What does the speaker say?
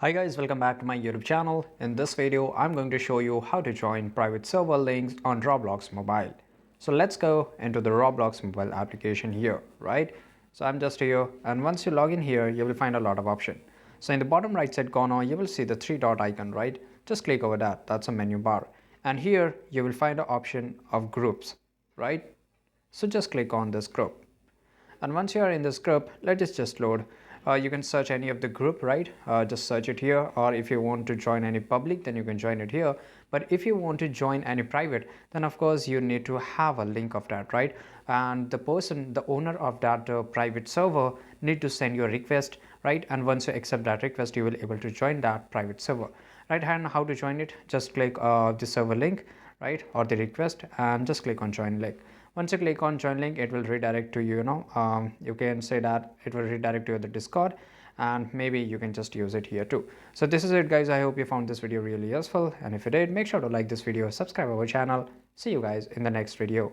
Hi guys, welcome back to my YouTube channel. In this video, I'm going to show you how to join private server links on Roblox mobile. So let's go into the Roblox mobile application here, right? So I'm just here, and once you log in here, you will find a lot of options. So in the bottom right side corner, you will see the three dot icon, right? Just click over that, that's a menu bar. And here you will find the option of groups, right? So just click on this group. And once you are in this group, let it just load. You can search any of the group, right? Just search it here, or if you want to join any public, then you can join it here. But if you want to join any private, then of course you need to have a link of that, right? And the owner of that private server need to send you a request, right? And once you accept that request, you will able to join that private server, right? And how to join it? Just click the server link, right, or the request, and just click on join link. Once you click on join link, it will redirect to you can say that it will redirect to the Discord, and maybe you can just use it here too. So this is it guys. I hope you found this video really useful, and if you did, make sure to like this video, subscribe our channel. See you guys in the next video.